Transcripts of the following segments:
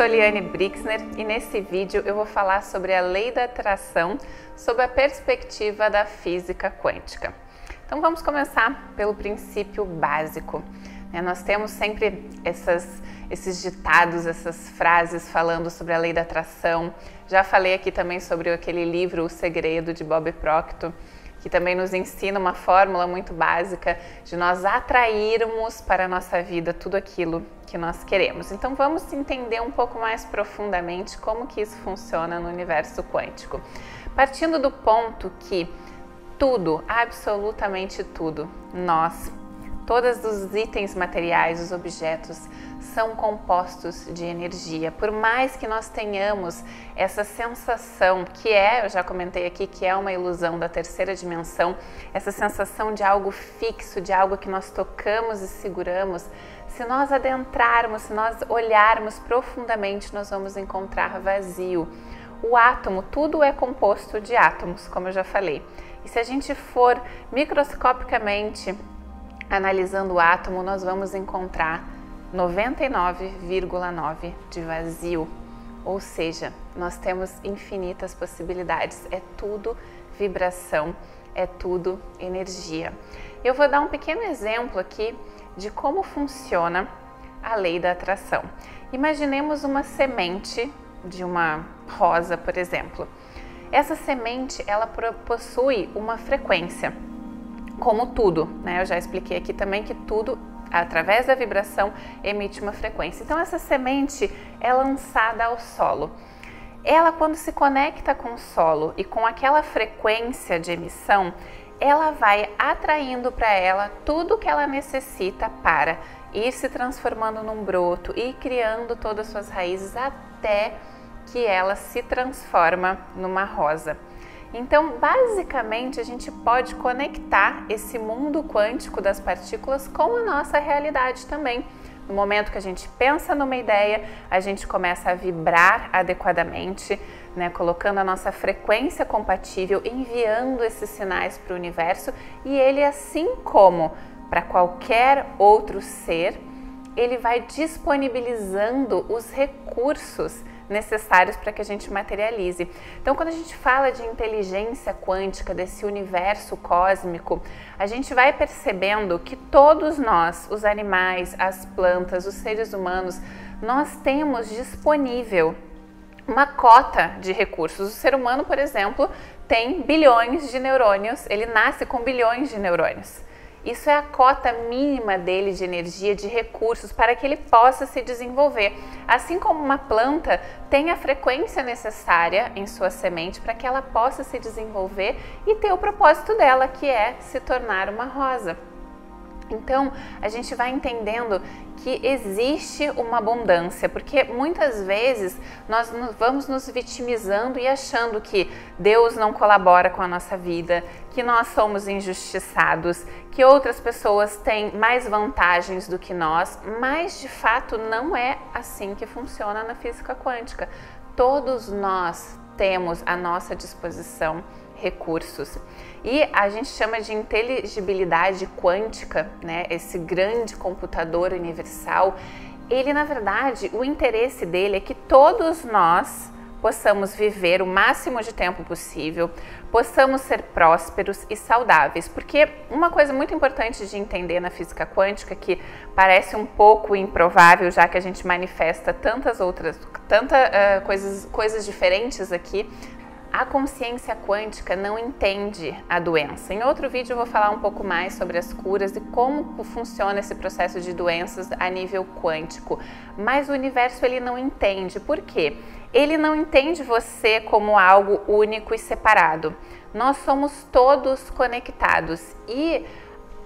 sou Liane Brixner e nesse vídeo eu vou falar sobre a lei da atração sob a perspectiva da física quântica. Então vamos começar pelo princípio básico. Nós temos sempre esses ditados, essas frases falando sobre a lei da atração. Já falei aqui também sobre aquele livro O Segredo, de Bob Proctor, que também nos ensina uma fórmula muito básica de nós atrairmos para a nossa vida tudo aquilo que nós queremos. Então vamos entender um pouco mais profundamente como que isso funciona no universo quântico. Partindo do ponto que tudo, absolutamente tudo, todos os itens materiais, os objetos, são compostos de energia. Por mais que nós tenhamos essa sensação, eu já comentei aqui, que é uma ilusão da terceira dimensão, essa sensação de algo fixo, de algo que nós tocamos e seguramos, se nós adentrarmos, se nós olharmos profundamente, nós vamos encontrar vazio. O átomo, tudo é composto de átomos, como eu já falei. E se a gente for microscopicamente analisando o átomo, nós vamos encontrar 99,9% de vazio. Ou seja, nós temos infinitas possibilidades. É tudo vibração, é tudo energia. Eu vou dar um pequeno exemplo aqui de como funciona a lei da atração. Imaginemos uma semente de uma rosa, por exemplo. Essa semente, ela possui uma frequência, como tudo, né? Eu já expliquei aqui também que tudo, através da vibração, emite uma frequência. Então essa semente é lançada ao solo. Ela, quando se conecta com o solo e com aquela frequência de emissão, ela vai atraindo para ela tudo que ela necessita para ir se transformando num broto e criando todas as suas raízes até que ela se transforma numa rosa. Então, basicamente, a gente pode conectar esse mundo quântico das partículas com a nossa realidade também. No momento que a gente pensa numa ideia, a gente começa a vibrar adequadamente, colocando a nossa frequência compatível, enviando esses sinais para o universo, e ele, assim como para qualquer outro ser, ele vai disponibilizando os recursos necessários para que a gente materialize. Então, quando a gente fala de inteligência quântica, desse universo cósmico, a gente vai percebendo que todos nós, os animais, as plantas, os seres humanos, nós temos disponível uma cota de recursos. O ser humano, por exemplo, tem bilhões de neurônios, ele nasce com bilhões de neurônios. Isso é a cota mínima dele de energia, de recursos, para que ele possa se desenvolver. Assim como uma planta tem a frequência necessária em sua semente para que ela possa se desenvolver e ter o propósito dela, que é se tornar uma rosa. Então, a gente vai entendendo que existe uma abundância, porque muitas vezes nós vamos nos vitimizando e achando que Deus não colabora com a nossa vida, que nós somos injustiçados, que outras pessoas têm mais vantagens do que nós, mas de fato não é assim que funciona na física quântica. Todos nós temos à nossa disposição recursos. E a gente chama de inteligibilidade quântica, esse grande computador universal. Ele, na verdade, o interesse dele é que todos nós possamos viver o máximo de tempo possível, possamos ser prósperos e saudáveis. Porque uma coisa muito importante de entender na física quântica, que parece um pouco improvável, já que a gente manifesta tantas coisas diferentes aqui, a consciência quântica não entende a doença. Em outro vídeo eu vou falar um pouco mais sobre as curas e como funciona esse processo de doenças a nível quântico. Mas o universo, ele não entende. Por quê? Ele não entende você como algo único e separado. Nós somos todos conectados e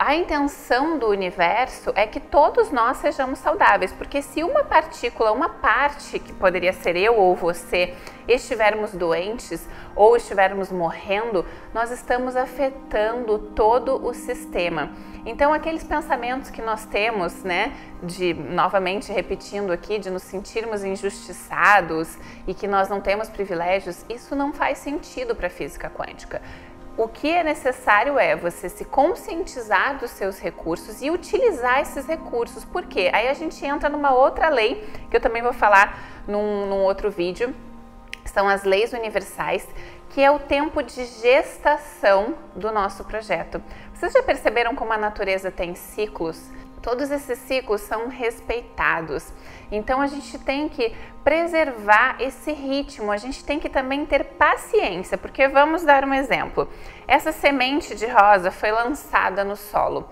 a intenção do universo é que todos nós sejamos saudáveis, porque se uma partícula, uma parte, que poderia ser eu ou você, estivermos doentes ou estivermos morrendo, nós estamos afetando todo o sistema. Então, aqueles pensamentos que nós temos, novamente repetindo aqui, de nos sentirmos injustiçados e que nós não temos privilégios, isso não faz sentido para a física quântica. O que é necessário é você se conscientizar dos seus recursos e utilizar esses recursos. Por quê? Aí a gente entra numa outra lei, que eu também vou falar num outro vídeo, são as leis universais, que é o tempo de gestação do nosso projeto. Vocês já perceberam como a natureza tem ciclos? Todos esses ciclos são respeitados. Então a gente tem que preservar esse ritmo, a gente tem que também ter paciência, porque vamos dar um exemplo. Essa semente de rosa foi lançada no solo,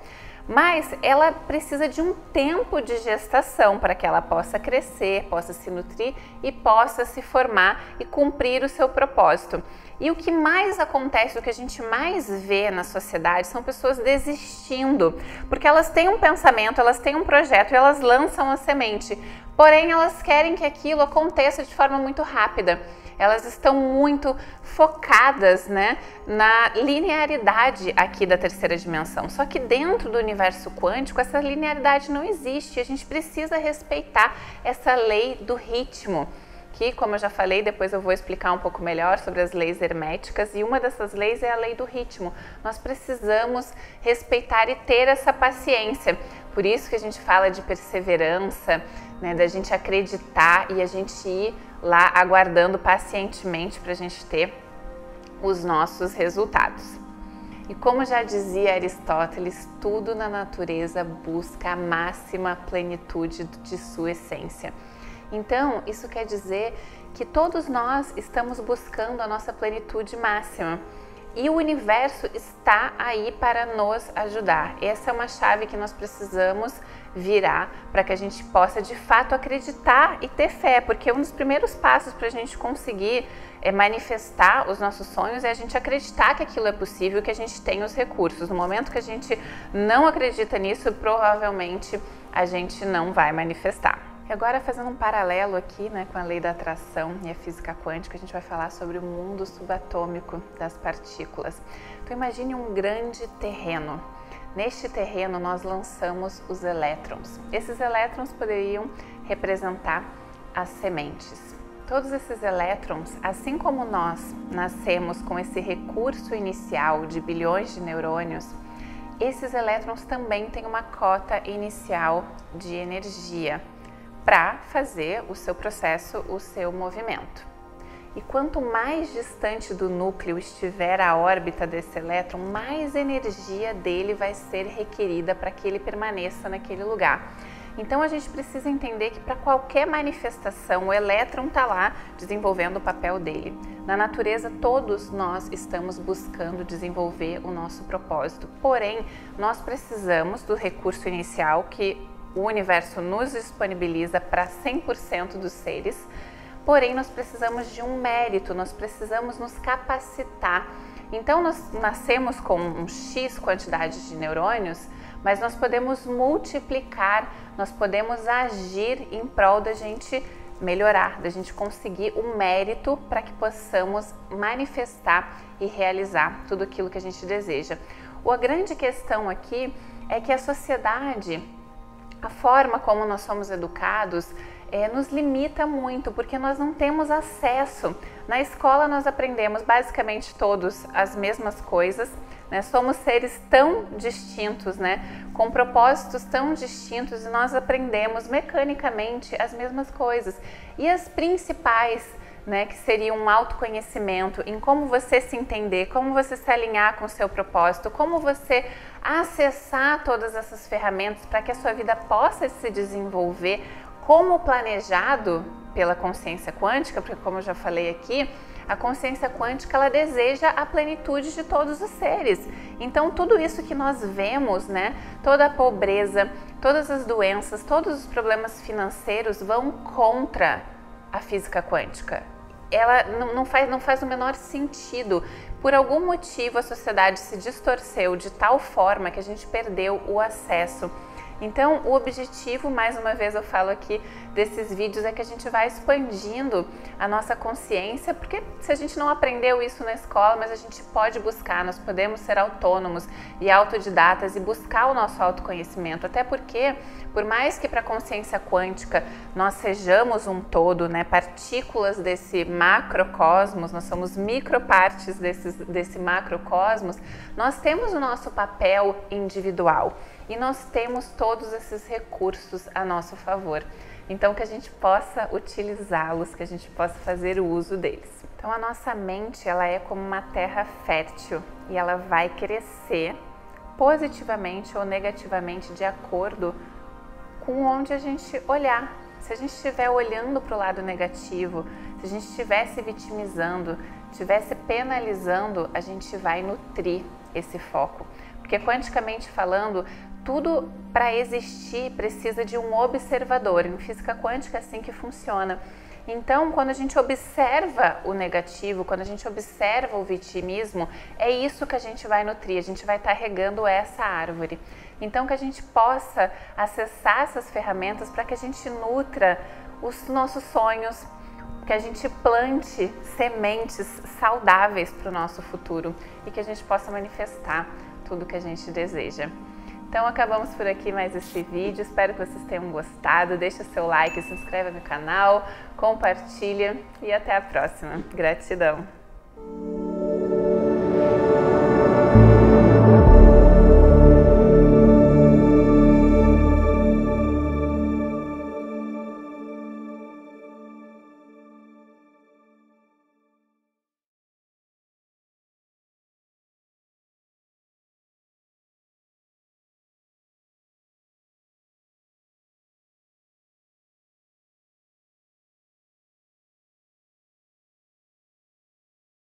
mas ela precisa de um tempo de gestação para que ela possa crescer, possa se nutrir e possa se formar e cumprir o seu propósito. E o que mais acontece, o que a gente mais vê na sociedade são pessoas desistindo, porque elas têm um pensamento, elas têm um projeto e elas lançam a semente, porém elas querem que aquilo aconteça de forma muito rápida. Elas estão muito focadas, né, na linearidade aqui da terceira dimensão. Só que dentro do universo quântico essa linearidade não existe. A gente precisa respeitar essa lei do ritmo, que, como eu já falei, depois eu vou explicar um pouco melhor sobre as leis herméticas, e uma dessas leis é a lei do ritmo. Nós precisamos respeitar e ter essa paciência. Por isso que a gente fala de perseverança, né, da gente acreditar e a gente ir lá aguardando pacientemente para a gente ter os nossos resultados. E como já dizia Aristóteles, tudo na natureza busca a máxima plenitude de sua essência. Então, isso quer dizer que todos nós estamos buscando a nossa plenitude máxima e o universo está aí para nos ajudar. Essa é uma chave que nós precisamos virar para que a gente possa de fato acreditar e ter fé, porque um dos primeiros passos para a gente conseguir manifestar os nossos sonhos é a gente acreditar que aquilo é possível, que a gente tem os recursos. No momento que a gente não acredita nisso, provavelmente a gente não vai manifestar. E agora, fazendo um paralelo aqui, né, com a lei da atração e a física quântica, a gente vai falar sobre o mundo subatômico das partículas. Então imagine um grande terreno. Neste terreno nós lançamos os elétrons. Esses elétrons poderiam representar as sementes. Todos esses elétrons, assim como nós nascemos com esse recurso inicial de bilhões de neurônios, esses elétrons também têm uma cota inicial de energia para fazer o seu processo, o seu movimento. E quanto mais distante do núcleo estiver a órbita desse elétron, mais energia dele vai ser requerida para que ele permaneça naquele lugar. Então a gente precisa entender que para qualquer manifestação o elétron está lá desenvolvendo o papel dele. Na natureza todos nós estamos buscando desenvolver o nosso propósito, porém nós precisamos do recurso inicial que o universo nos disponibiliza para 100% dos seres, porém nós precisamos de um mérito, nós precisamos nos capacitar. Então nós nascemos com um X quantidade de neurônios, mas nós podemos multiplicar, nós podemos agir em prol da gente melhorar, da gente conseguir o mérito para que possamos manifestar e realizar tudo aquilo que a gente deseja. A grande questão aqui é que a sociedade, a forma como nós somos educados, nos limita muito, porque nós não temos acesso. Na escola nós aprendemos basicamente todos as mesmas coisas, né? Somos seres tão distintos, né? Com propósitos tão distintos, e nós aprendemos mecanicamente as mesmas coisas. E as principais, né, que seria um autoconhecimento em como você se entender, como você se alinhar com o seu propósito, como você acessar todas essas ferramentas para que a sua vida possa se desenvolver como planejado pela consciência quântica, porque como eu já falei aqui, a consciência quântica ela deseja a plenitude de todos os seres. Então tudo isso que nós vemos, né, toda a pobreza, todas as doenças, todos os problemas financeiros vão contra a física quântica. Ela não faz o menor sentido. Por algum motivo a sociedade se distorceu de tal forma que a gente perdeu o acesso. Então, o objetivo, mais uma vez eu falo aqui desses vídeos, é que a gente vai expandindo a nossa consciência, porque se a gente não aprendeu isso na escola, mas a gente pode buscar, nós podemos ser autônomos e autodidatas e buscar o nosso autoconhecimento, até porque, por mais que para a consciência quântica nós sejamos um todo, né, partículas desse macrocosmos, nós somos micropartes desse macrocosmos, nós temos o nosso papel individual. E nós temos todos esses recursos a nosso favor. Então, que a gente possa utilizá-los, que a gente possa fazer o uso deles. Então, a nossa mente, ela é como uma terra fértil e ela vai crescer positivamente ou negativamente de acordo com onde a gente olhar. Se a gente estiver olhando para o lado negativo, se a gente estiver se vitimizando, estiver se penalizando, a gente vai nutrir esse foco. Porque quanticamente falando, tudo para existir precisa de um observador. Em física quântica é assim que funciona. Então, quando a gente observa o negativo, quando a gente observa o vitimismo, é isso que a gente vai nutrir, a gente vai estar regando essa árvore. Então, que a gente possa acessar essas ferramentas para que a gente nutra os nossos sonhos, que a gente plante sementes saudáveis para o nosso futuro e que a gente possa manifestar tudo que a gente deseja. Então acabamos por aqui mais esse vídeo, espero que vocês tenham gostado, deixa seu like, se inscreve no canal, compartilha e até a próxima. Gratidão!